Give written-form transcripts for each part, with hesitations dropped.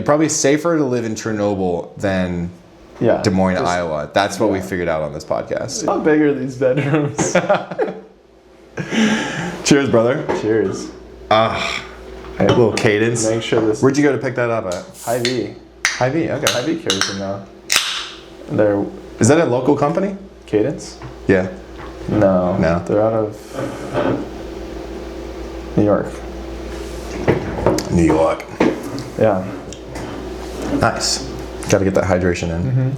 probably safer to live in Chernobyl than Des Moines, Iowa. That's what we figured out on this podcast. How big are these bedrooms? Cheers, brother. Cheers. A little cadence. Make sure this. Where'd you go to pick that up at? Hy-Vee. Hy-Vee, okay. Hy-Vee carries them now. Is that a local company? Cadence? Yeah. No. No. They're out of New York. New York. Yeah. Nice. Got to get that hydration in.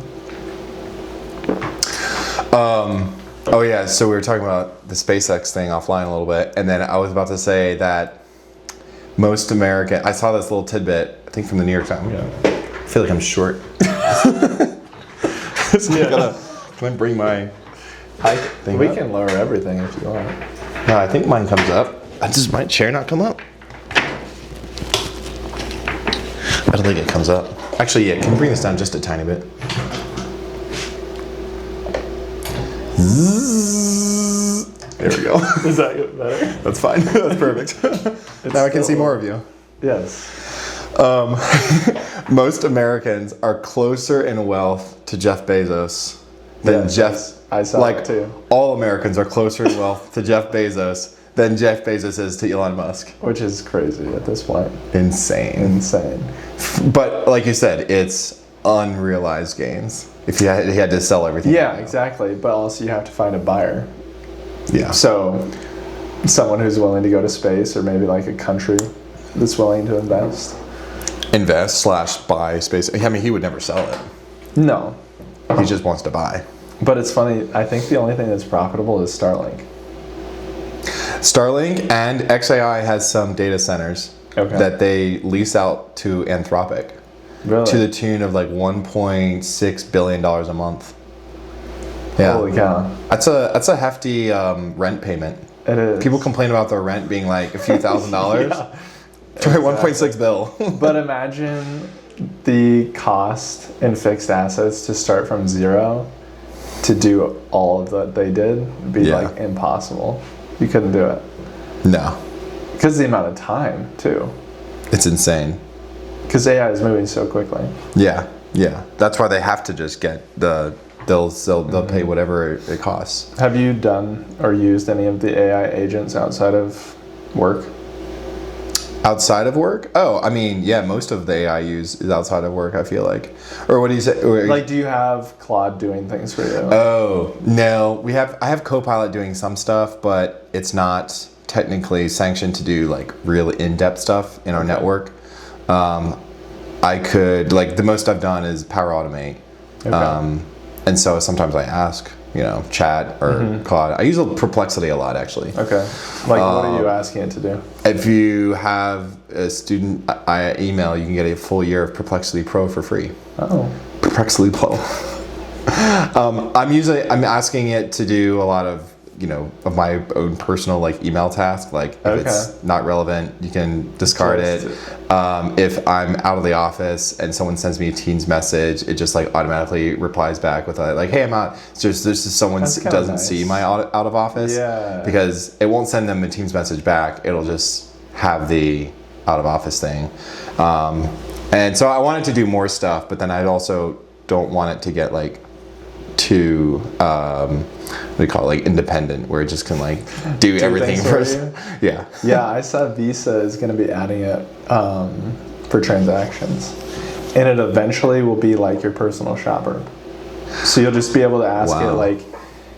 Oh yeah, so we were talking about the SpaceX thing offline a little bit, and then I was about to say that most American, I saw this little tidbit, I think from the New York Times. Yeah. I feel like I'm short. So can I bring my thing We up? can lower everything if you want. No, I think mine comes up. Does my chair not come up? I don't think it comes up. Actually, yeah, can you bring this down just a tiny bit? There we go. Does that get better? That's fine. That's perfect. Now I can see more of you. Yes. Most Americans are closer in wealth to Jeff Bezos than I saw it too. All Americans are closer in wealth to Jeff Bezos than Jeff Bezos is to Elon Musk. Which is crazy at this point. Insane. But like you said, it's unrealized gains. If he had to sell everything. Yeah, exactly. But also you have to find a buyer. Yeah. So someone who's willing to go to space, or maybe like a country that's willing to invest. Buy space. I mean, he would never sell it. No. He just wants to buy. But it's funny, I think the only thing that's profitable is Starlink. Starlink and XAI has some data centers that they lease out to Anthropic. Really? To the tune of like $1.6 billion a month. Yeah. Holy cow. That's a hefty rent payment. It is. People complain about their rent being like a few $1,000s. Try Exactly. 1.6 bill. But imagine the cost in fixed assets to start from zero to do all of that they did would be like impossible. You couldn't do it. No. Because of the amount of time too. It's insane. Because AI is moving so quickly. Yeah. That's why they have to just get they'll pay whatever it costs. Have you done or used any of the AI agents outside of work? Outside of work? Oh, I mean, yeah, most of the AI I use is outside of work, I feel like. Or what do you say? Like, do you have Claude doing things for you? Oh, no. I have Copilot doing some stuff, but it's not technically sanctioned to do like real in-depth stuff in our network. I could, like, the most I've done is Power Automate. Okay. And so sometimes I ask, Chat or Claude. I use Perplexity a lot, actually. Okay. Like, what are you asking it to do? If you have a student email, you can get a full year of Perplexity Pro for free. Oh. Perplexity Pro. I'm asking it to do a lot of, of my own personal like email task. Like if it's not relevant, you can discard it. If I'm out of the office and someone sends me a Teams message, it just like automatically replies back with like, "Hey, I'm out." So this is someone doesn't see my out of office. Yeah. Because it won't send them a Teams message back. It'll just have the out of office thing. And so I wanted to do more stuff, but then I also don't want it to get like too what do you call it, like independent, where it just can like do everything for you. Yeah, I saw Visa is going to be adding it for transactions, and it eventually will be like your personal shopper. So you'll just be able to ask it like,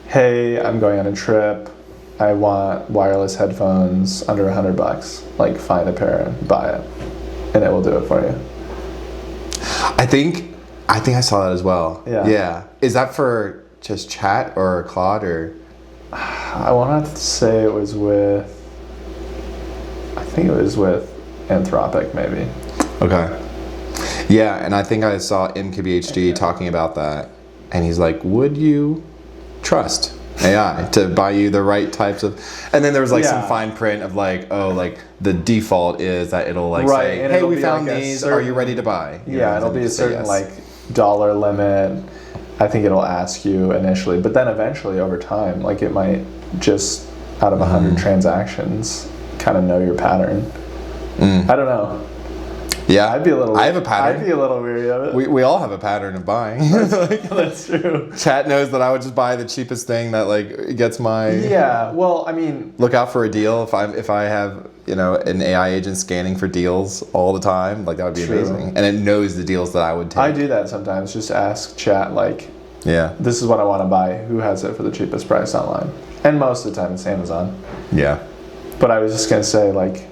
"Hey, I'm going on a trip. I want wireless headphones under $100. Like, find a pair and buy it," and it will do it for you. I think I saw that as well. Yeah. Is that for just Chat or Claude or? I want to say it was with. I think it was with Anthropic, maybe. Okay. Yeah, and I think I saw MKBHD talking about that, and he's like, "Would you trust AI to buy you the right types of?" And then there was like some fine print of like, oh, like the default is that it'll like say, "Hey, we found these. Are you ready to buy?" It'll be a certain like dollar limit. I think it'll ask you initially, but then eventually over time, like it might just out of 100 transactions kind of know your pattern. I don't know. Yeah, I'd be a little. I have a pattern. I'd be a little weary of it. We all have a pattern of buying. That's true. Chat knows that I would just buy the cheapest thing that like gets my. Yeah. Well, I mean, look out for a deal if I have an AI agent scanning for deals all the time, like that would be amazing, and it knows the deals that I would take. I do that sometimes. Just ask chat like, yeah, this is what I want to buy. Who has it for the cheapest price online? And most of the time it's Amazon. Yeah. But I was just gonna say like,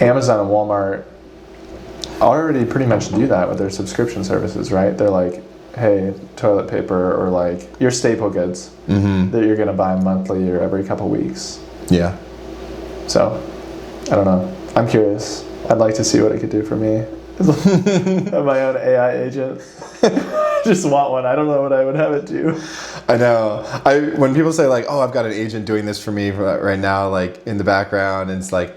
Amazon and Walmart already pretty much do that with their subscription services, right? They're like, hey, toilet paper or like your staple goods that you're gonna buy monthly or every couple weeks. Yeah. So, I don't know. I'm curious. I'd like to see what it could do for me. My own AI agent. Just want one. I don't know what I would have it do. I know. When people say like, "Oh, I've got an agent doing this for me right now," like in the background, and it's like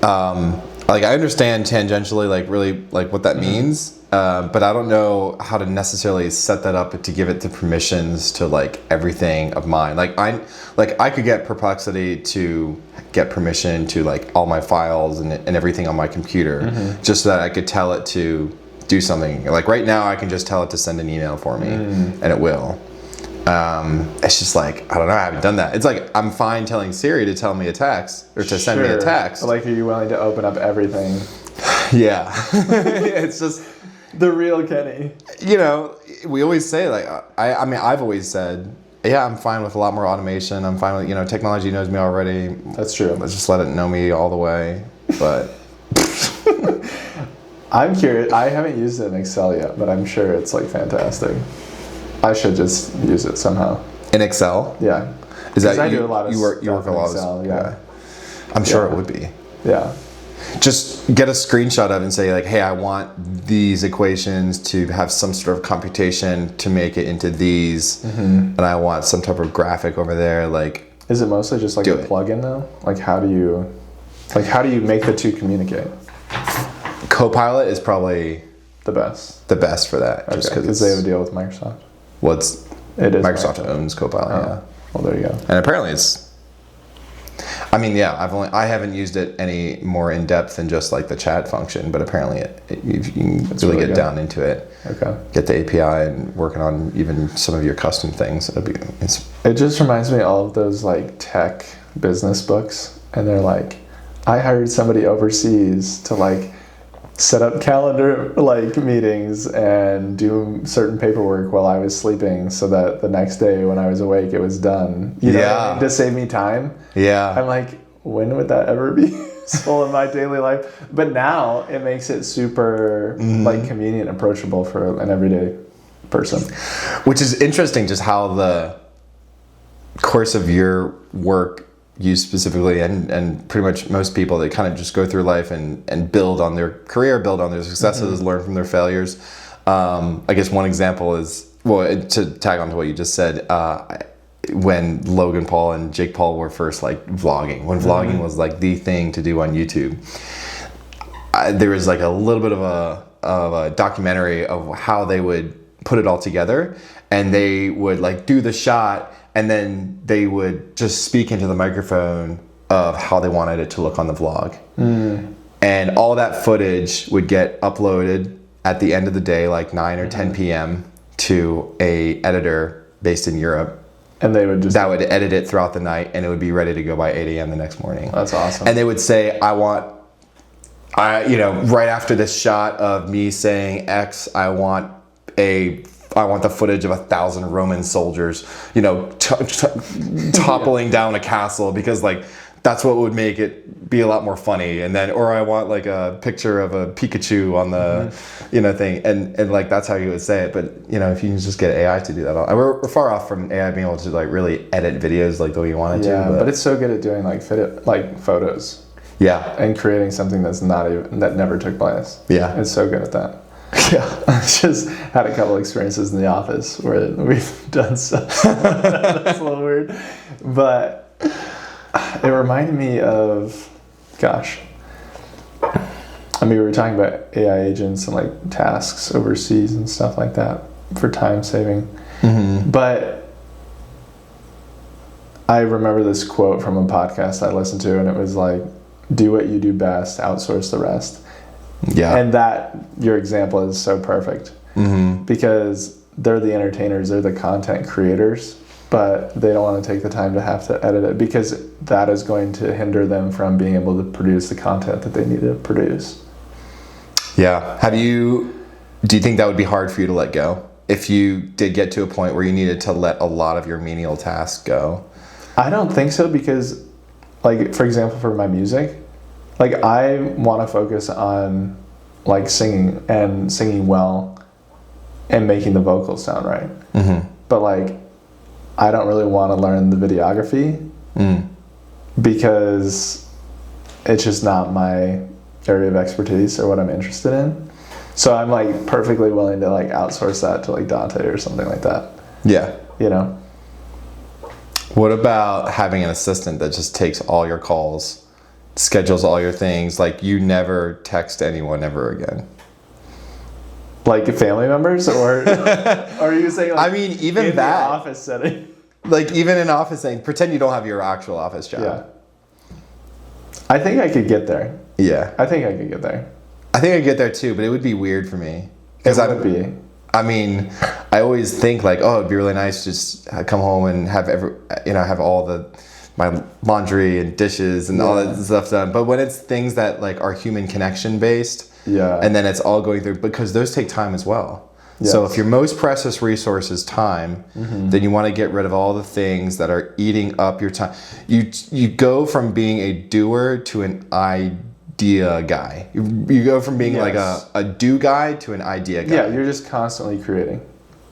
I understand tangentially, like really, like what that means, but I don't know how to necessarily set that up to give it the permissions to like everything of mine. Like I could get Perplexity to get permission to like all my files and everything on my computer, just so that I could tell it to do something. Like right now, I can just tell it to send an email for me, and it will. It's just like, I don't know, I haven't done that. It's like, I'm fine telling Siri to tell me a text, or to send me a text. Like, are you willing to open up everything? Yeah. It's just... the real Kenny. We always say, like, I mean, I've always said, yeah, I'm fine with a lot more automation. I'm fine with, technology knows me already. That's true. Let's just let it know me all the way. But... I'm curious. I haven't used it in Excel yet, but I'm sure it's, like, fantastic. I should just use it somehow. In Excel? Yeah. Is that I do a lot of you work a lot Excel, of yeah. I'm sure it would be. Yeah. Just get a screenshot of it and say like, hey, I want these equations to have some sort of computation to make it into these, and I want some type of graphic over there. Like, is it mostly just like a plugin though? Like, how do you make the two communicate? Copilot is probably the best for that. Okay, just because they have a deal with Microsoft. Well, it is Microsoft owns Copilot. Yeah. Well, there you go. And apparently it's. I mean, yeah, I haven't used it any more in depth than just like the chat function, but apparently you can really get down into it. Okay. Get the API and working on even some of your custom things. It just reminds me of all of those like tech business books, and they're like, I hired somebody overseas to like set up calendar like meetings and do certain paperwork while I was sleeping so that the next day when I was awake it was done. You know what I mean? To save me time. Yeah. I'm like, when would that ever be useful in my daily life? But now it makes it super like convenient and approachable for an everyday person. Which is interesting, just how the course of your work, you specifically, and pretty much most people, that kind of just go through life and build on their career, build on their successes, learn from their failures. I guess one example is, well, to tag on to what you just said, when Logan Paul and Jake Paul were first like vlogging, when vlogging was like the thing to do on YouTube, there was like a little bit of a documentary of how they would put it all together, and they would like do the shot, and then they would just speak into the microphone of how they wanted it to look on the vlog. And all that footage would get uploaded at the end of the day, like 9 or 10 p.m. to a editor based in Europe. And they would that would edit it throughout the night, and it would be ready to go by 8 a.m. the next morning. That's awesome. And they would say, right after this shot of me saying X, I want the footage of 1,000 Roman soldiers, toppling down a castle, because like that's what would make it be a lot more funny. And then, or I want like a picture of a Pikachu on the, thing, and like that's how you would say it. But if you can just get AI to do that, we're far off from AI being able to like really edit videos like the way you want it to. Yeah, but it's so good at doing like photos. Yeah, and creating something that never took place. Yeah, it's so good at that. Yeah, I just had a couple experiences in the office where we've done stuff. That's a little weird, but it reminded me of, we were talking about AI agents and like tasks overseas and stuff like that for time saving. But I remember this quote from a podcast I listened to, and it was like, do what you do best, outsource the rest. Yeah. And that, your example is so perfect. Because they're the entertainers, they're the content creators, but they don't want to take the time to have to edit it because that is going to hinder them from being able to produce the content that they need to produce. Yeah. Do you think that would be hard for you to let go? If you did get to a point where you needed to let a lot of your menial tasks go? I don't think so because, like, for example, for my music, like, I want to focus on, like, singing well and making the vocals sound right. But, like, I don't really want to learn the videography because it's just not my area of expertise or what I'm interested in. So I'm, like, perfectly willing to, like, outsource that to, like, Dante or something like that. Yeah. You know? What about having an assistant that just takes all your calls, schedules all your things, like you never text anyone ever again? Like family members, or are you saying, like, I mean, even in that the office setting? Like even in office setting, pretend you don't have your actual office job. Yeah. I think I could get there. Yeah. I think I could get there. I think I'd get there too, but it would be weird for me. It would be. I mean, I always think like, oh, it'd be really nice to just come home and have have all my laundry and dishes and all that stuff done. But when it's things that like are human connection based, and then it's all going through, because those take time as well. Yes. So if your most precious resource is time, then you want to get rid of all the things that are eating up your time. You go from being a doer to an idea guy. You go from being like a do guy to an idea guy. Yeah, you're just constantly creating.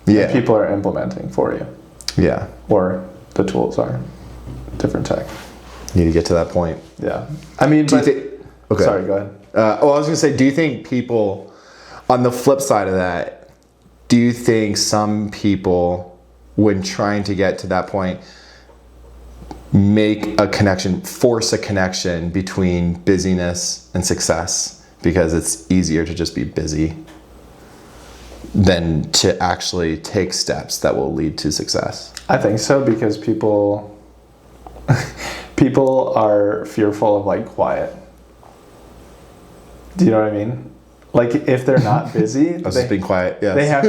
Yeah. And people are implementing for you. Yeah. Or the tools are different tech. You need to get to that point. Yeah. I mean, okay. Sorry, go ahead. I was going to say, do you think people, on the flip side of that, do you think some people, when trying to get to that point, force a connection between busyness and success because it's easier to just be busy than to actually take steps that will lead to success? I think so, because people are fearful of like quiet. Do you know what I mean? Like if they're not busy, I was just being quiet. Yes. They have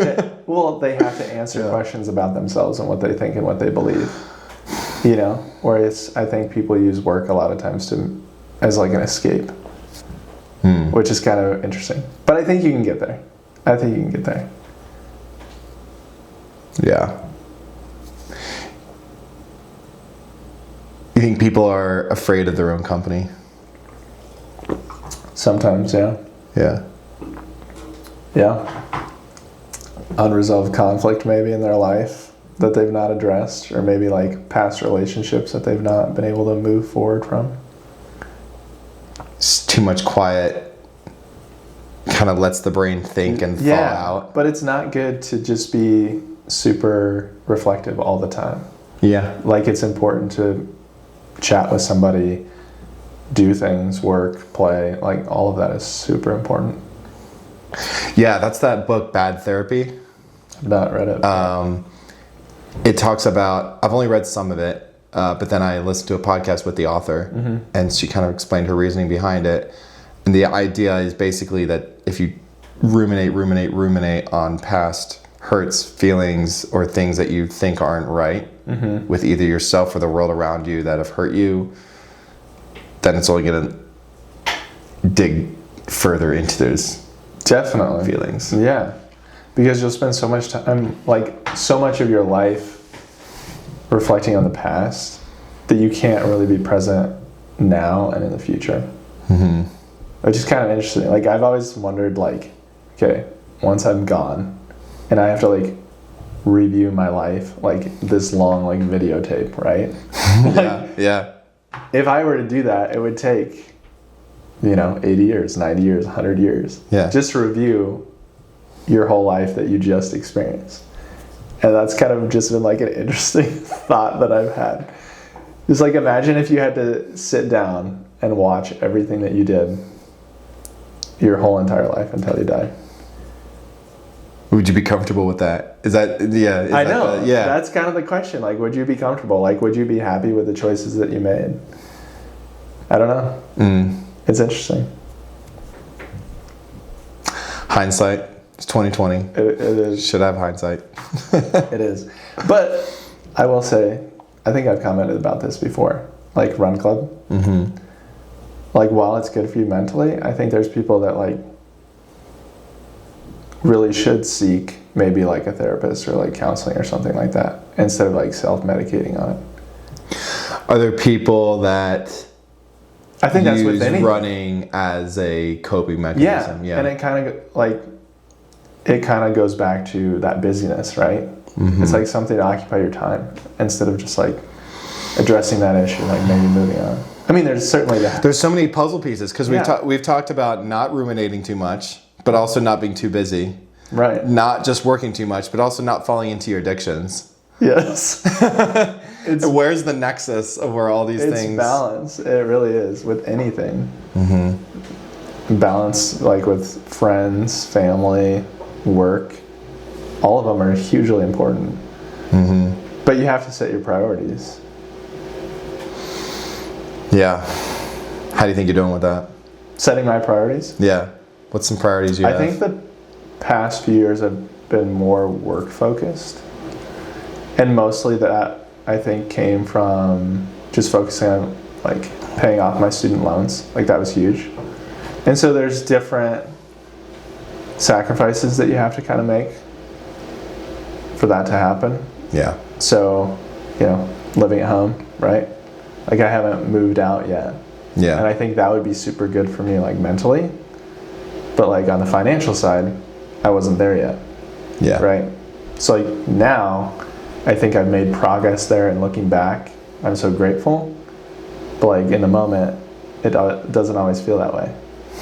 to answer questions about themselves and what they think and what they believe. You know, whereas I think people use work a lot of times as like an escape, which is kind of interesting. But I think you can get there. Yeah. You think people are afraid of their own company? Sometimes, yeah. Yeah. Yeah. Unresolved conflict maybe in their life that they've not addressed, or maybe like past relationships that they've not been able to move forward from. It's too much quiet kind of lets the brain think and thaw out. But it's not good to just be super reflective all the time. Yeah. Like it's important to chat with somebody, do things, work, play, like all of that is super important. Yeah, that's that book, Bad Therapy. I've not read it. It talks about, I've only read some of it, but then I listened to a podcast with the author, and she kind of explained her reasoning behind it. And the idea is basically that if you ruminate on past hurts, feelings, or things that you think aren't right with either yourself or the world around you that have hurt you, then it's only going to dig further into those feelings. Yeah. Because you'll spend so much time, like so much of your life reflecting on the past that you can't really be present now and in the future. Which is kind of interesting. Like I've always wondered, like, okay, once I'm gone and I have to like review my life, like this long like videotape, right? Yeah. If I were to do that, it would take, 80 years, 90 years, 100 years. Yeah. Just to review your whole life that you just experienced. And that's kind of just been like an interesting thought that I've had. It's like, imagine if you had to sit down and watch everything that you did your whole entire life until you died. Would you be comfortable with that? I know. That's kind of the question. Like, would you be comfortable? Like, would you be happy with the choices that you made? I don't know. It's interesting. Hindsight. It's 2020. It is. Should have hindsight. It is. But I will say, I think I've commented about this before. Like Run Club. Mm-hmm. Like while it's good for you mentally, I think there's people that like really should seek maybe like a therapist or like counseling or something like that instead of like self-medicating on it. Are there people that I think that's with anything. Running as a coping mechanism? Yeah. And it kind of goes back to that busyness, right? Mm-hmm. It's like something to occupy your time instead of just like addressing that issue, like maybe moving on. I mean, there's certainly that. There's so many puzzle pieces because we've talked about not ruminating too much, but also not being too busy. Right. Not just working too much, but also not falling into your addictions. Yes. Where's the nexus of where all these things... It's balance. It really is with anything. Mm-hmm. Balance, like with friends, family, work. All of them are hugely important. Mm-hmm. But you have to set your priorities. Yeah. How do you think you're doing with that? Setting my priorities? Yeah. What's some priorities you have? I think the past few years have been more work focused. And mostly that I think came from just focusing on like paying off my student loans. Like that was huge. And so there's different sacrifices that you have to kind of make for that to happen. Yeah. So, living at home, right? Like I haven't moved out yet. Yeah. And I think that would be super good for me like mentally. But like on the financial side, I wasn't there yet. Yeah. Right? So like now I think I've made progress there, and looking back, I'm so grateful. But like in the moment, it doesn't always feel that way.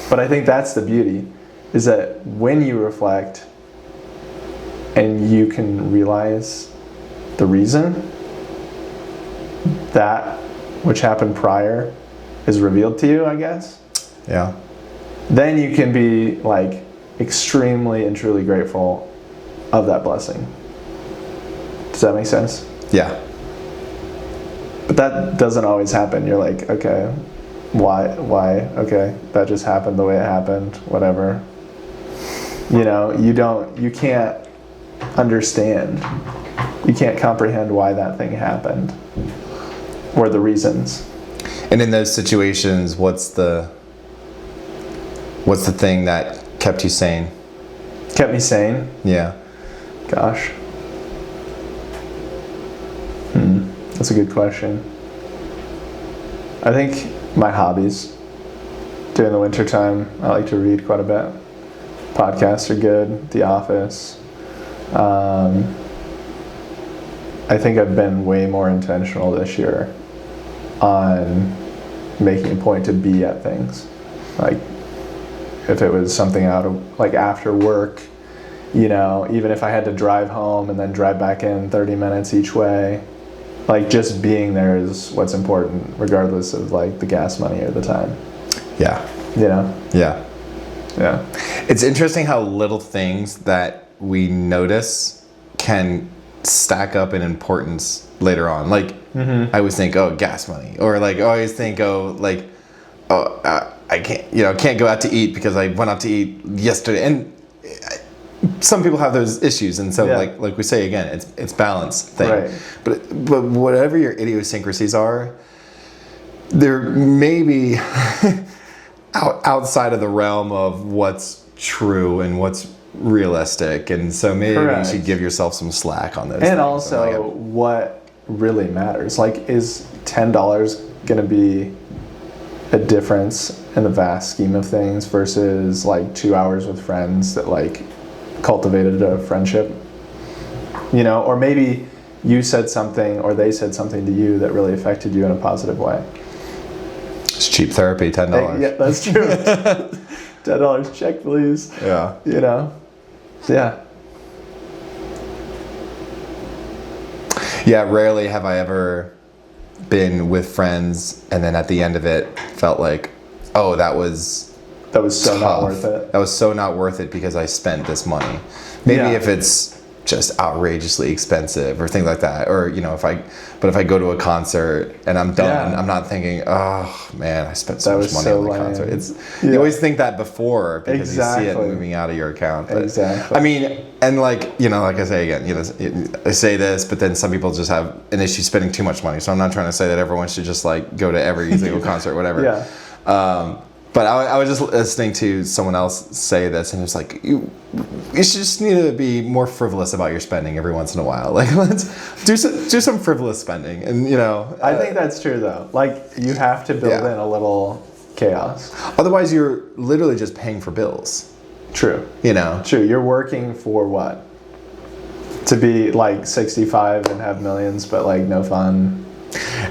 But I think that's the beauty, is that when you reflect and you can realize the reason, that which happened prior is revealed to you, I guess. Yeah. Then you can be like extremely and truly grateful of that blessing. Does that make sense? Yeah. But that doesn't always happen. You're like, okay, why? Okay, that just happened the way it happened, whatever. You can't understand. You can't comprehend why that thing happened or the reasons. And in those situations, what's the thing that kept you sane? Kept me sane? Yeah. Gosh. That's a good question. I think my hobbies. During the winter time, I like to read quite a bit. Podcasts are good. The Office. I think I've been way more intentional this year on making a point to be at things. Like if it was something out of like after work, even if I had to drive home and then drive back in 30 minutes each way, like just being there is what's important, regardless of like the gas money or the time. Yeah. Yeah. Yeah. It's interesting how little things that we notice can stack up in importance later on. Like I always think, gas money, or like I always think, I can't go out to eat because I went out to eat yesterday. And some people have those issues, and so like we say again, it's balance thing. Right. But whatever your idiosyncrasies are, there may be outside of the realm of what's true and what's realistic, and so maybe you should give yourself some slack on those. And things. Also, what really matters? Like, is $10 going to be a difference in the vast scheme of things versus like 2 hours with friends that like cultivated a friendship? Or maybe you said something or they said something to you that really affected you in a positive way. It's cheap therapy, $10. Yeah, that's true. $10, check please. Yeah. Yeah. Yeah, rarely have I ever been with friends and then at the end of it felt like, that was so tough. Not worth it. That was so not worth it because I spent this money. Maybe if it's just outrageously expensive or things like that. Or, you know, if I go to a concert and I'm done, I'm not thinking, oh man, I spent so much money on the concert. You always think that before because you see it moving out of your account. But, I mean, and like, you know, like I say again, you know, I say this, but then some people just have an issue spending too much money. So I'm not trying to say that everyone should just like go to every single concert or whatever. But I was just listening to someone else say this, and it's like, you should just need to be more frivolous about your spending every once in a while. Like, let's do some frivolous spending, and you know. I think that's true though. Like, you have to build in a little chaos. Otherwise, you're literally just paying for bills. True. You know. True. You're working for what? To be like 65 and have millions, but like no fun.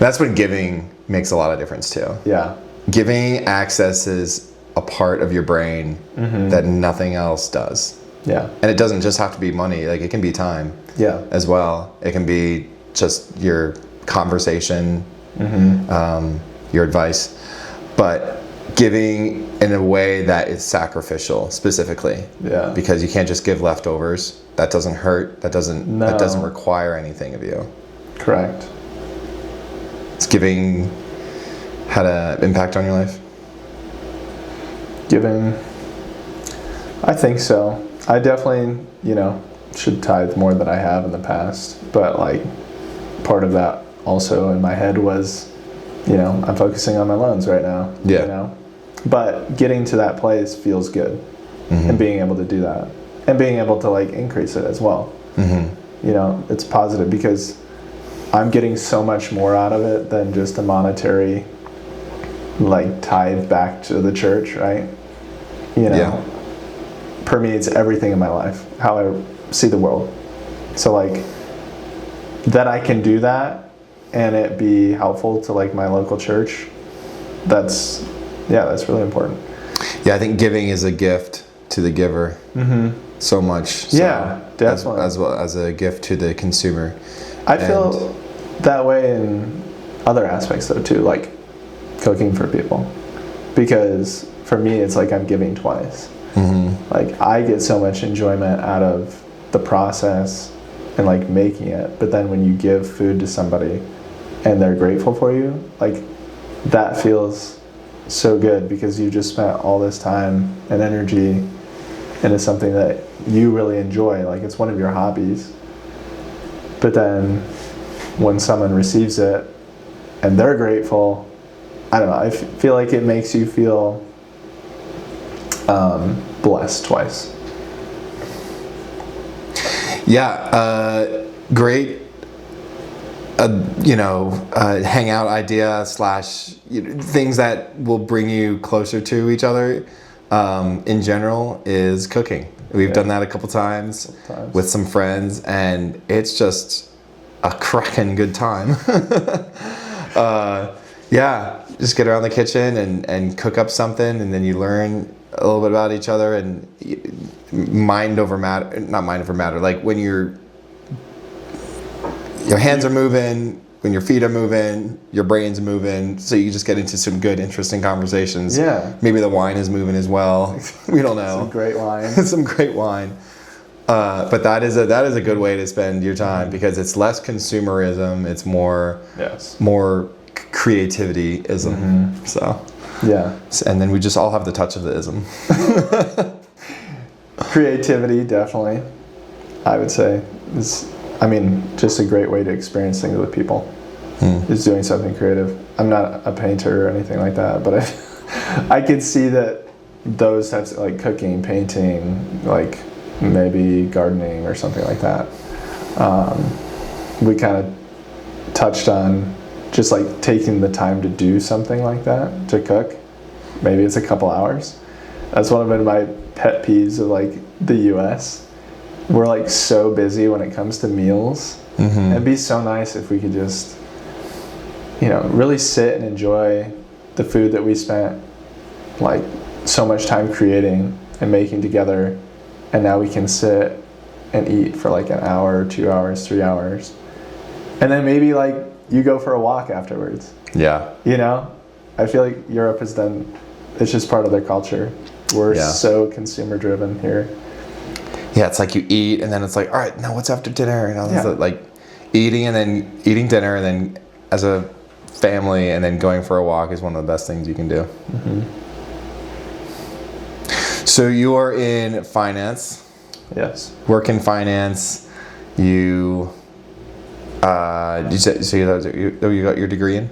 That's when giving makes a lot of difference too. Yeah. Giving accesses a part of your brain that nothing else does. Yeah. And it doesn't just have to be money. Like, it can be time. Yeah. As well. It can be just your conversation, your advice, but giving in a way that is sacrificial specifically. Yeah. Because you can't just give leftovers. That doesn't hurt. That doesn't require anything of you. Correct. It's giving had an impact on your life? Giving, I think so. I definitely, you know, should tithe more than I have in the past. But like, part of that also in my head was, you know, I'm focusing on my loans right now. Yeah. You know? But getting to that place feels good. And being able to do that. And being able to like increase it as well. You know, it's positive because I'm getting so much more out of it than just a monetary like tithe back to the church, right? You know, permeates everything in my life, how I see the world. So like that I can do that and it be helpful to like my local church, that's really important. Yeah, I think giving is a gift to the giver. So much. So yeah, definitely. As well as a gift to the consumer. I feel that way in other aspects though too, like cooking for people, because for me it's like I'm giving twice. Like, I get so much enjoyment out of the process and like making it, but then when you give food to somebody and they're grateful for you, like that feels so good because you just spent all this time and energy into something that you really enjoy, like it's one of your hobbies. But then when someone receives it and they're grateful, I don't know, I feel like it makes you feel blessed twice. Yeah, great, hangout idea / things that will bring you closer to each other in general is cooking. We've done that a couple times with some friends, and it's just a cracking good time. Just get around the kitchen and cook up something, and then you learn a little bit about each other, and mind over matter, like when your hands are moving, when your feet are moving, your brain's moving, so you just get into some good, interesting conversations. Yeah. Maybe the wine is moving as well. We don't know. Some great wine. Some great wine. But that is a good way to spend your time because it's less consumerism. It's more creativity-ism. So yeah. And then we just all have the touch of the ism. Creativity, definitely. I would say is, just a great way to experience things with people. Is doing something creative. I'm not a painter or anything like that, but I could see that those types of like cooking, painting, like maybe gardening or something like that. We kind of touched on just like taking the time to do something like that, to cook. Maybe it's a couple hours. That's one of my pet peeves of like the US. We're like so busy when it comes to meals. It'd be so nice if we could just, really sit and enjoy the food that we spent like so much time creating and making together, and now we can sit and eat for like an hour, 2 hours, 3 hours, and then maybe like you go for a walk afterwards. Yeah. I feel like Europe has done, it's just part of their culture. We're so consumer driven here. Yeah, it's like you eat and then it's like, all right, now what's after dinner? And all this, like eating and then eating dinner and then as a family and then going for a walk is one of the best things you can do. Mm-hmm. So you are in finance. Yes. Work in finance. You said so you got your degree in?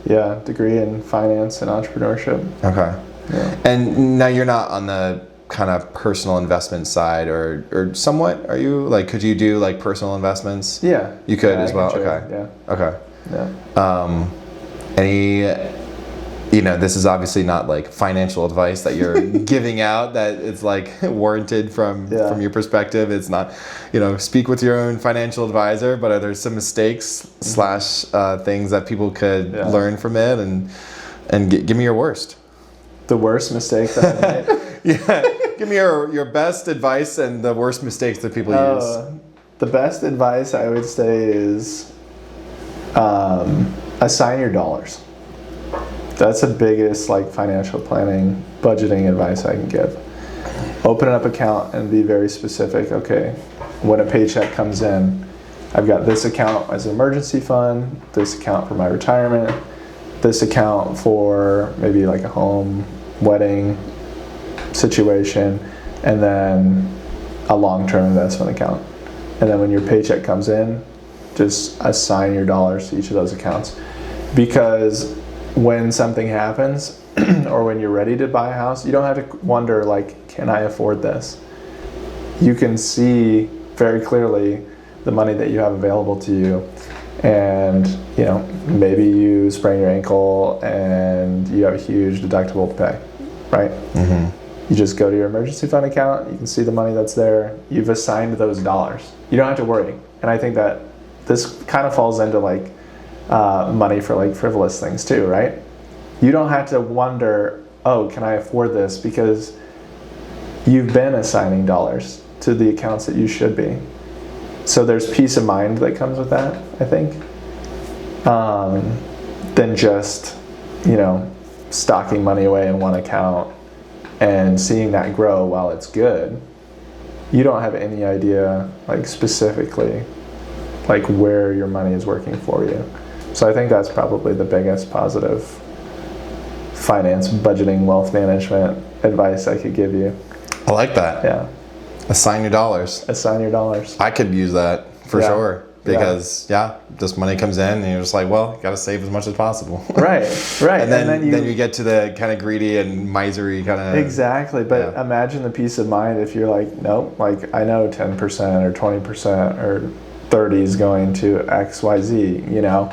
Yeah, degree in finance and entrepreneurship. Okay. Yeah. And now you're not on the kind of personal investment side or somewhat, are you? Like, could you do like personal investments? Yeah. You could yeah, as well? trade. Okay. Yeah. Okay. Yeah. This is obviously not like financial advice that you're giving out that it's like warranted from your perspective. It's not, speak with your own financial advisor, but are there some mistakes / things that people could learn from it and give me your worst? The worst mistake that I made? Yeah. Give me your best advice and the worst mistakes that people use. The best advice I would say is assign your dollars. That's the biggest financial planning, budgeting advice I can give. Open an up account and be very specific. Okay, when a paycheck comes in, I've got this account as an emergency fund, this account for my retirement, this account for maybe like a home, wedding situation, and then a long-term investment account. And then when your paycheck comes in, just assign your dollars to each of those accounts. Because when something happens or when you're ready to buy a house, you don't have to wonder can I afford this? You can see very clearly the money that you have available to you, and maybe you sprain your ankle and you have a huge deductible to pay, right? Mm-hmm. You just go to your emergency fund account, you can see the money that's there, you've assigned those dollars. You don't have to worry. And I think that this kind of falls into money for frivolous things too, right? You don't have to wonder, oh, can I afford this? Because you've been assigning dollars to the accounts that you should be. So there's peace of mind that comes with that, I think, than just, stocking money away in one account and seeing that grow while it's good. You don't have any idea, specifically, where your money is working for you. So I think that's probably the biggest positive finance, budgeting, wealth management advice I could give you. I like that. Yeah. Assign your dollars. Assign your dollars. I could use that for sure. Because this money comes in and you're just like, well, you got to save as much as possible. Right. And then you get to the kind of greedy and misery kind of. Exactly. But imagine the peace of mind if you're nope, I know 10% or 20% or 30 is going to XYZ,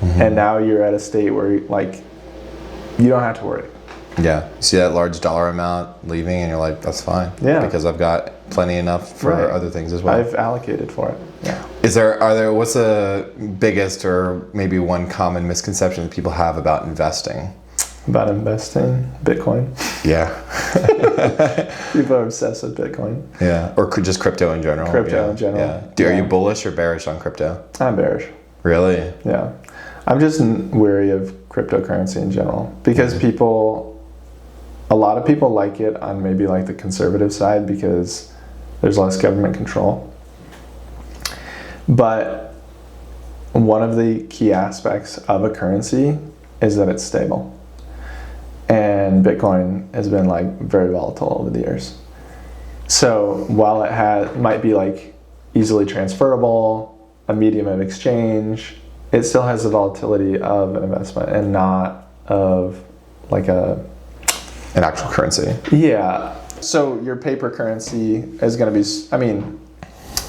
Mm-hmm. And now you're at a state where you don't have to worry. Yeah. You see that large dollar amount leaving and you're like, that's fine. Yeah. Because I've got plenty enough for other things as well. I've allocated for it. Yeah. What's the biggest or maybe one common misconception that people have about investing? About investing? Bitcoin. Yeah. People are obsessed with Bitcoin. Yeah. Or just crypto in general. In general. Yeah. Are you bullish or bearish on crypto? I'm bearish. Really? Yeah. I'm just wary of cryptocurrency in general because a lot of people like it on maybe the conservative side because there's less government control. But one of the key aspects of a currency is that it's stable. And Bitcoin has been very volatile over the years. So while it might be easily transferable, a medium of exchange, it still has the volatility of an investment and not of an actual currency. Yeah. So your paper currency is going to be,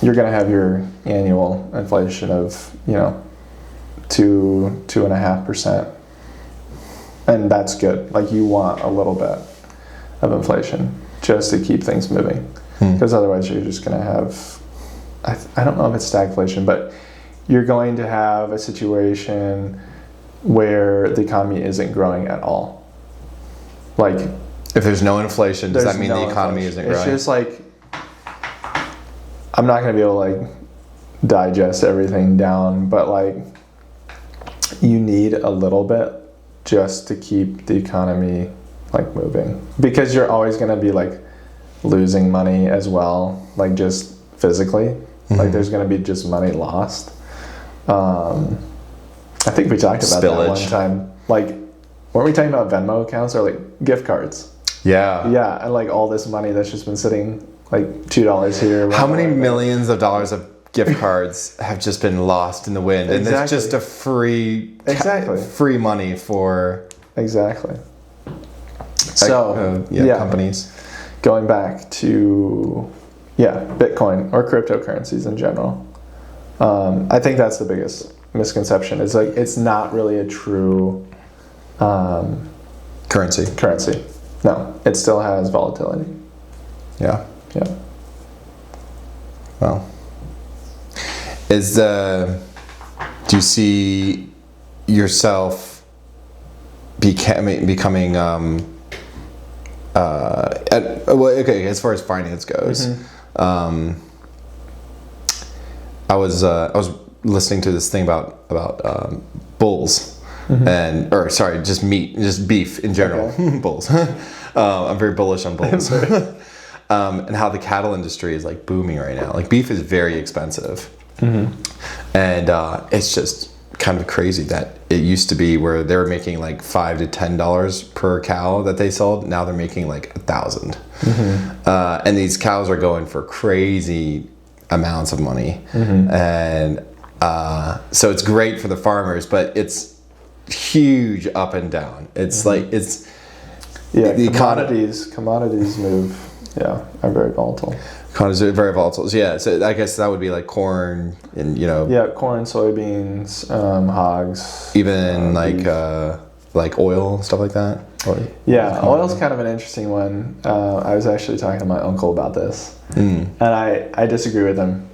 you're going to have your annual inflation of, 2.5%. And that's good. You want a little bit of inflation just to keep things moving. Because otherwise you're just going to have, I don't know if it's stagflation, but you're going to have a situation where the economy isn't growing at all. If there's no inflation, does that mean the economy isn't growing? It's just I'm not going to be able to digest everything down, but you need a little bit just to keep the economy moving, because you're always going to be losing money as well, like just physically. Like there's going to be just money lost. I think we talked about that one time. Like, weren't we talking about Venmo accounts or like gift cards? Yeah. Yeah, and like all this money that's just been sitting, like $2 here. How many millions of dollars of gift cards have just been lost in the wind? And it's just a free money for so companies. Going back to Bitcoin or cryptocurrencies in general, I think that's the biggest misconception. Is like it's not really a true currency. No, it still has volatility. Yeah. Well, do you see yourself becoming as far as finance goes? I was listening to this thing about bulls just beef in general. Bulls. I'm very bullish on bulls. And how the cattle industry is like booming right now. Like beef is very expensive. And it's just kind of crazy that it used to be where they were making like $5 to $10 per cow that they sold. Now they're making like 1,000. And these cows are going for crazy amounts of money. And so it's great for the farmers, but it's huge up and down. It's like the commodities move are very volatile. Commodities are very volatile. So yeah, so I guess that would be like corn and corn, soybeans, hogs, even like oil, stuff like that. Oil's kind of an interesting one. I was actually talking to my uncle about this, and I disagree with him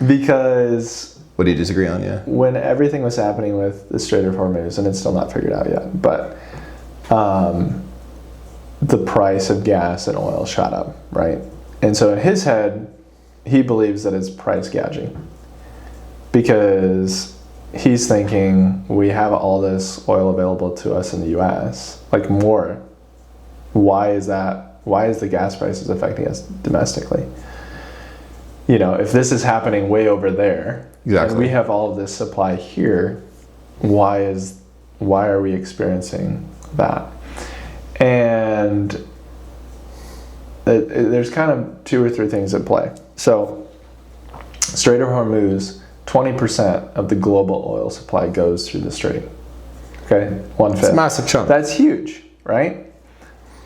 because. What do you disagree on? Yeah. When everything was happening with the Strait of Hormuz, and it's still not figured out yet, but the price of gas and oil shot up, right? And so in his head, he believes that it's price gouging because he's thinking we have all this oil available to us in the U.S., like more. Why is that? Why is the gas prices affecting us domestically? If this is happening way over there, and we have all of this supply here, why are we experiencing that? And there's kind of 2 or 3 things at play. So, Strait of Hormuz, 20% of the global oil supply goes through the strait. Okay, 1/5. It's a massive chunk. That's huge, right?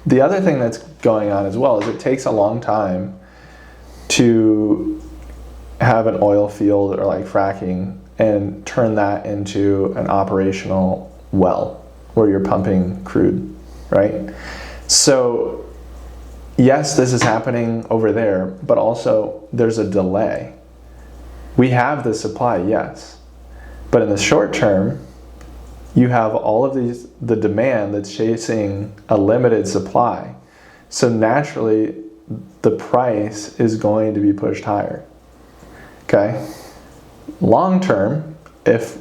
The other thing that's going on as well is it takes a long time to have an oil field or like fracking and turn that into an operational well where you're pumping crude, right? So yes, this is happening over there, but also there's a delay. We have the supply, yes, but in the short term, you have all of the demand that's chasing a limited supply. So naturally, the price is going to be pushed higher. Okay? Long term, if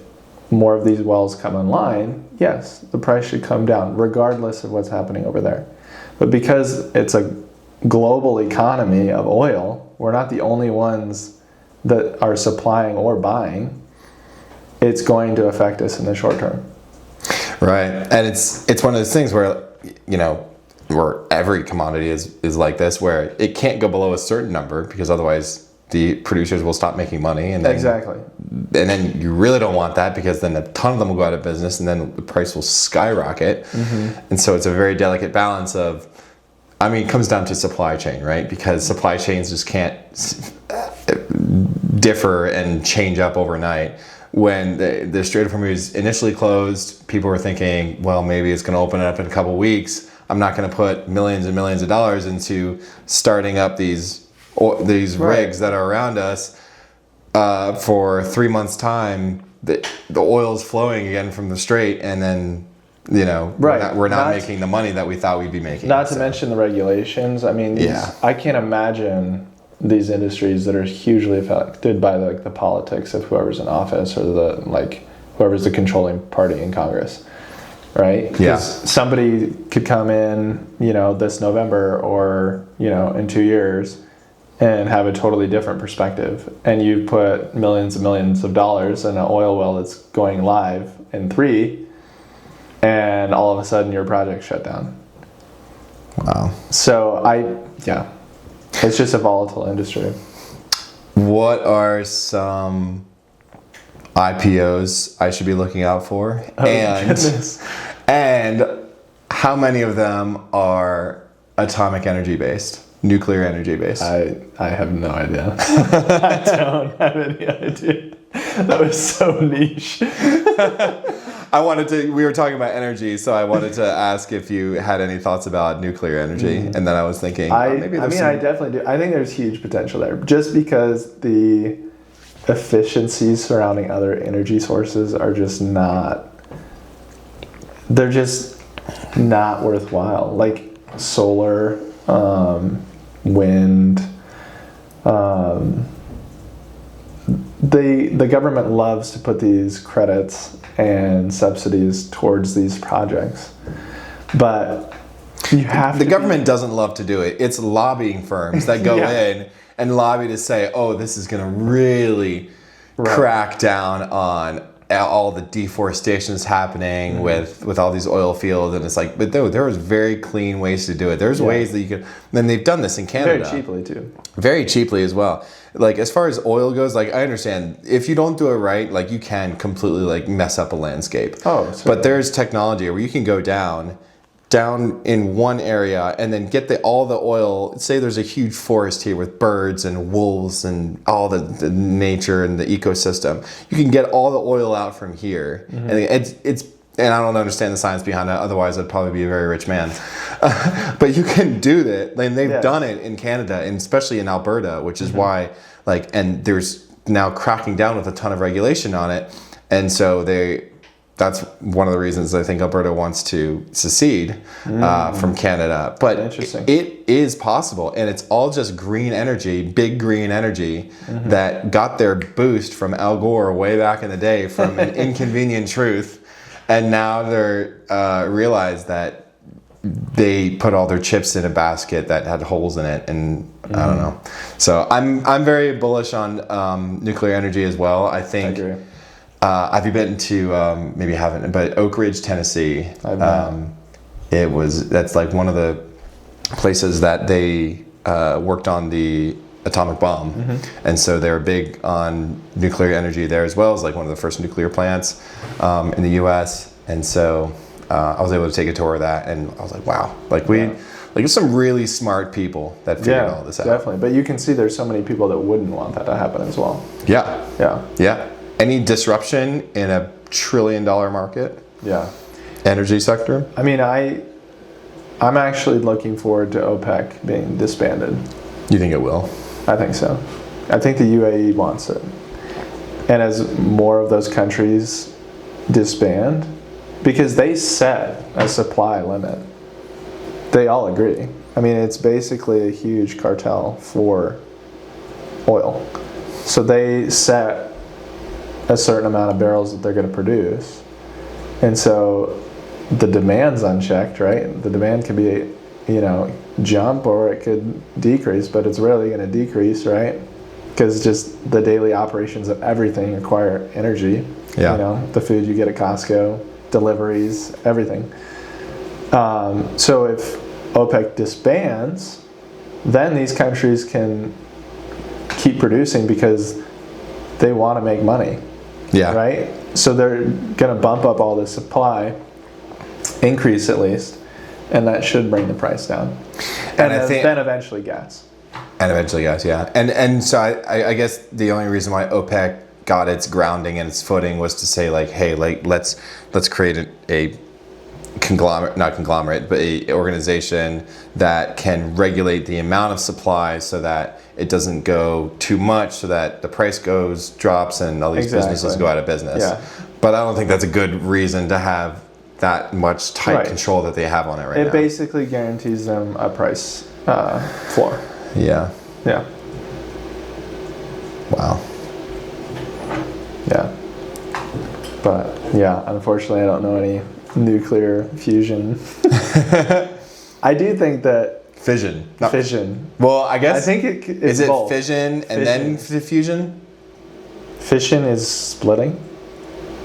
more of these wells come online, yes, the price should come down, regardless of what's happening over there. But because it's a global economy of oil, we're not the only ones that are supplying or buying. It's going to affect us in the short term. Right. And it's one of those things where, where every commodity is like this, where it can't go below a certain number because otherwise the producers will stop making money. And then, And then you really don't want that because then a ton of them will go out of business and then the price will skyrocket. And so it's a very delicate balance of, it comes down to supply chain, right? Because supply chains just can't differ and change up overnight. When the Strait of Hormuz initially closed, people were thinking, well, maybe it's going to open up in a couple weeks. I'm not going to put millions and millions of dollars into starting up these rigs that are around us for 3 months' time. The oil is flowing again from the strait, and then we're not making the money that we thought we'd be making. Not to mention the regulations. I can't imagine these industries that are hugely affected by the politics of whoever's in office or whoever's the controlling party in Congress. right? 'Cause Yeah. somebody could come in, this November or, in 2 years and have a totally different perspective. And you put millions and millions of dollars in an oil well that's going live in 3, and all of a sudden your project shut down. Wow. So it's just a volatile industry. What are some IPOs I should be looking out for? Oh, goodness. And how many of them are atomic energy based, nuclear energy based? I have no idea. I don't have any idea. That was so niche. We were talking about energy, so I wanted to ask if you had any thoughts about nuclear energy. And then I was thinking, I definitely do. I think there's huge potential there, just because the efficiencies surrounding other energy sources are just they're just not worthwhile. Like solar, wind, the government loves to put these credits and subsidies towards these projects, but you have the government doesn't love to do it. It's lobbying firms that go in and lobby to say, oh, this is going to really crack down on all the deforestation is happening with all these oil fields. And it's like, but there was very clean ways to do it. There's ways that you could, and they've done this in Canada. Very cheaply too. Very cheaply as well. Like as far as oil goes, like I understand if you don't do it right, like you can completely like mess up a landscape. Oh, but there's technology where you can go down in one area and then get all the oil. Say there's a huge forest here with birds and wolves and all the nature and the ecosystem. You can get all the oil out from here, and it's and I don't understand the science behind it. Otherwise, I'd probably be a very rich man. But you can do that, and they've done it in Canada, and especially in Alberta, which is why and there's now cracking down with a ton of regulation on it, and so that's one of the reasons I think Alberta wants to secede from Canada. But it is possible, and it's all just green energy, big green energy that got their boost from Al Gore way back in the day from an inconvenient truth, and now they're realized that they put all their chips in a basket that had holes in it, and I don't know. So I'm very bullish on nuclear energy as well. I think. I agree. Have you been to maybe you haven't, but Oak Ridge, Tennessee? That's like one of the places that they worked on the atomic bomb, and so they're big on nuclear energy there as well as like one of the first nuclear plants in the U.S. And so I was able to take a tour of that, and I was like, wow, there's some really smart people that figured all this out. Definitely, but you can see there's so many people that wouldn't want that to happen as well. Yeah. Any disruption in a $1 trillion market? Yeah. Energy sector? I mean, I'm actually looking forward to OPEC being disbanded. You think it will? I think so. I think the UAE wants it. And as more of those countries disband, because they set a supply limit, they all agree. I mean, it's basically a huge cartel for oil. So they set a certain amount of barrels that they're going to produce, and so the demand's unchecked, right? The demand can be jump or it could decrease, but it's rarely going to decrease, right? Because just the daily operations of everything require energy. The food you get at Costco, deliveries, everything. So if OPEC disbands, then these countries can keep producing because they want to make money. Right? So they're going to bump up all the supply, increase at least, and that should bring the price down. And then eventually gas. And so I guess the only reason why OPEC got its grounding and its footing was to say like, hey, like let's create a organization that can regulate the amount of supply so that it doesn't go too much, so that the price drops and all these businesses go out of business. But I don't think that's a good reason to have that much tight control that they have on it right now. It basically guarantees them a price floor. Yeah. Wow. Yeah. But unfortunately I don't know any nuclear fusion. I do think that fission. Fission. Well, I guess. I think it's is it both. fission and then fusion? Fission is splitting.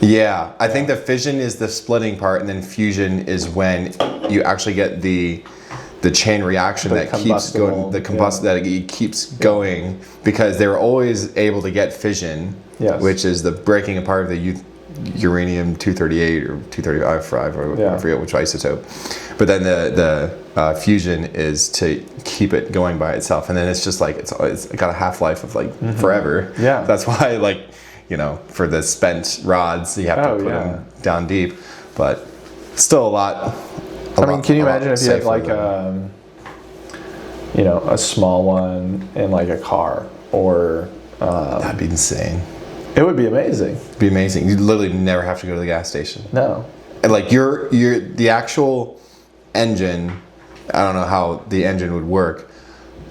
Yeah, I think the fission is the splitting part, and then fusion is when you actually get the chain reaction that keeps going, that it keeps going, because they were always able to get fission, which is the breaking apart of the uranium 238 or 235, or I forget which isotope. But then the fusion is to keep it going by itself, and then it's just like it's got a half-life of like forever. Yeah, that's why like, you know, for the spent rods you have to put them down deep, but still a lot. I mean, can you imagine if you had like you know, a small one in like a car, or that'd be insane. It would be amazing. It'd be amazing. You'd literally never have to go to the gas station. No. And like you're the actual engine, I don't know how the engine would work,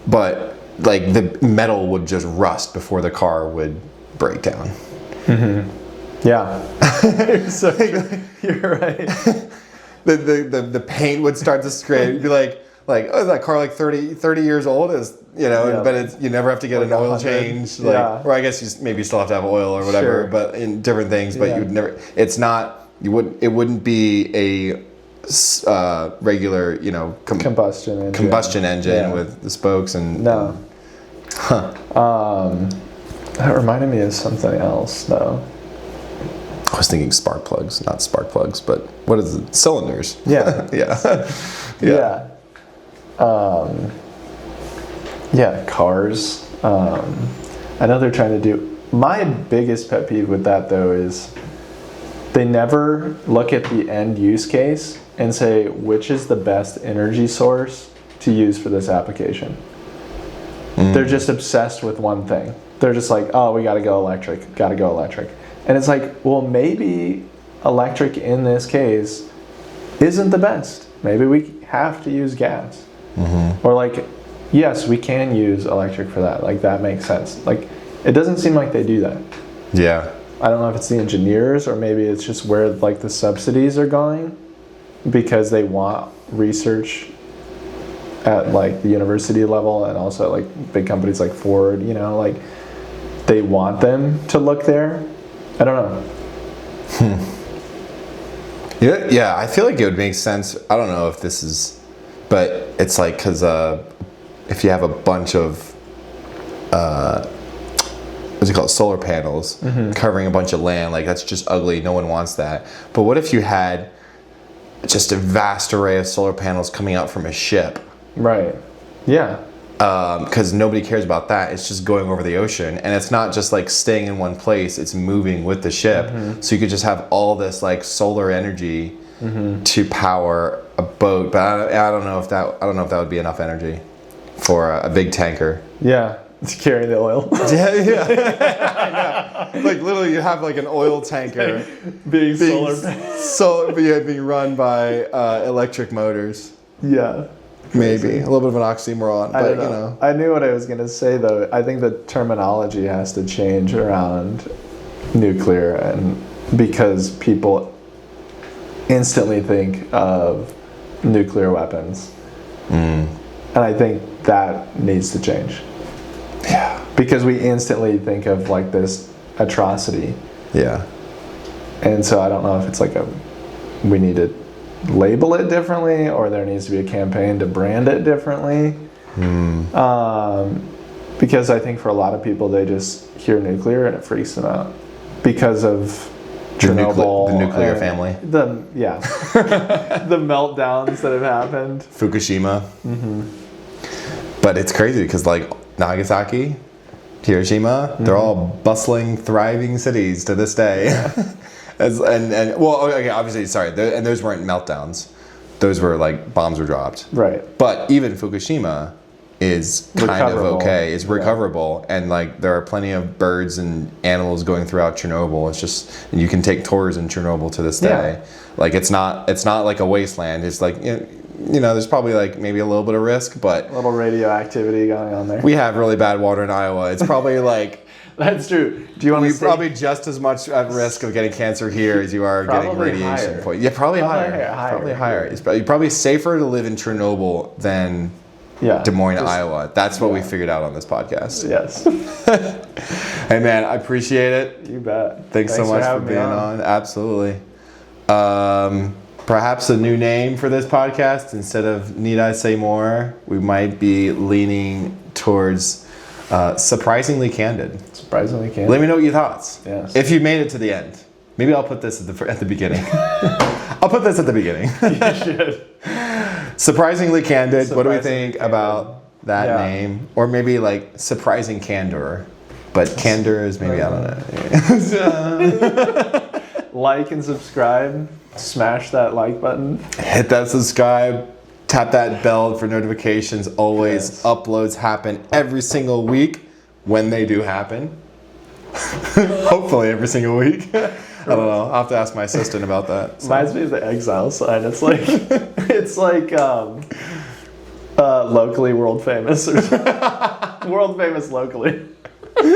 but like the metal would just rust before the car would break down. Yeah. You're right. The paint would start to scrape. You'd be like, oh, is that car like 30 years old? Is, you know, but it's, you never have to get like an oil change. Like, or I guess you maybe still have to have oil or whatever, but in different things. But you would never. It's not. It wouldn't be a regular, you know, combustion engine with the spokes and. No. That reminded me of something else, though. I was thinking spark plugs, not spark plugs, but what is it? Cylinders. Yeah. Yeah. Cars. I know they're trying to do. My biggest pet peeve with that, though, is they never look at the end use case and say which is the best energy source to use for this application. They're just obsessed with one thing. They're just like, oh, we gotta go electric. And it's like, well, maybe electric in this case isn't the best. Maybe we have to use gas. Or like, yes, we can use electric for that. Like, that makes sense. Like, it doesn't seem like they do that. Yeah. I don't know if it's the engineers, or maybe it's just where like the subsidies are going, because they want research at like the university level, and also at like big companies like Ford, you know, like they want them to look there. I don't know. Yeah, I feel like it would make sense. I don't know if this is, but it's like, because if you have a bunch of what's it called, solar panels covering a bunch of land, like that's just ugly. No one wants that. But what if you had just a vast array of solar panels coming out from a ship? Right. Yeah. Because nobody cares about that. It's just going over the ocean, and it's not just like staying in one place. It's moving with the ship. So you could just have all this like solar energy to power a boat. But I don't know if that would be enough energy for a big tanker. Yeah, to carry the oil. I know. Like literally, you have like an oil tanker being being run by electric motors. Yeah. Maybe a little bit of an oxymoron, but you know. I knew what I was going to say, though. I think the terminology has to change around nuclear, and because people instantly think of nuclear weapons, and I think that needs to change. Yeah, because we instantly think of like this atrocity. Yeah, and so I don't know if it's like we need to label it differently, or there needs to be a campaign to brand it differently. Because I think for a lot of people, they just hear nuclear and it freaks them out because of Chernobyl, the nuclear family. The meltdowns that have happened. Fukushima. But it's crazy because like Nagasaki, Hiroshima, they're all bustling, thriving cities to this day. Obviously, sorry, and those weren't meltdowns; those were like bombs were dropped. Right. But even Fukushima is kind of okay; it's recoverable, and like there are plenty of birds and animals going throughout Chernobyl. It's just, and you can take tours in Chernobyl to this day. Like it's not like a wasteland. It's like, you know, there's probably like maybe a little bit of risk, but A little radioactivity going on there. we have really bad water in Iowa. It's probably like That's true. Do you want to we're probably just as much at risk of getting cancer here as you are getting Probably radiation higher. poisoning. Yeah, probably higher. higher. Probably higher. It's probably safer to live in Chernobyl than Yeah. Des Moines, Just- Iowa. That's what we yeah. figured out on this podcast. Yes. Hey man, I appreciate it. You bet. Thanks so much for having me being on. Absolutely. Perhaps a new name for this podcast. Instead of Need I Say More, we might be leaning towards Surprisingly Candid. Surprisingly candid. Let me know what your thoughts. Yes. If you made it to the end. Maybe I'll put this at the beginning. I'll put this at the beginning. You should. Surprisingly Candid. What do we Surprisingly think Candid. about that Yeah. name? Or maybe like Surprising Candor. But candor is maybe, I don't know. Like and subscribe. Smash that like button. Hit that subscribe. Tap that bell for notifications. Always Yes. uploads happen every single week when they do happen. Hopefully every single week. I don't know. I'll have to ask my assistant about that. Reminds me of the exile sign. It's like locally world famous or world famous locally.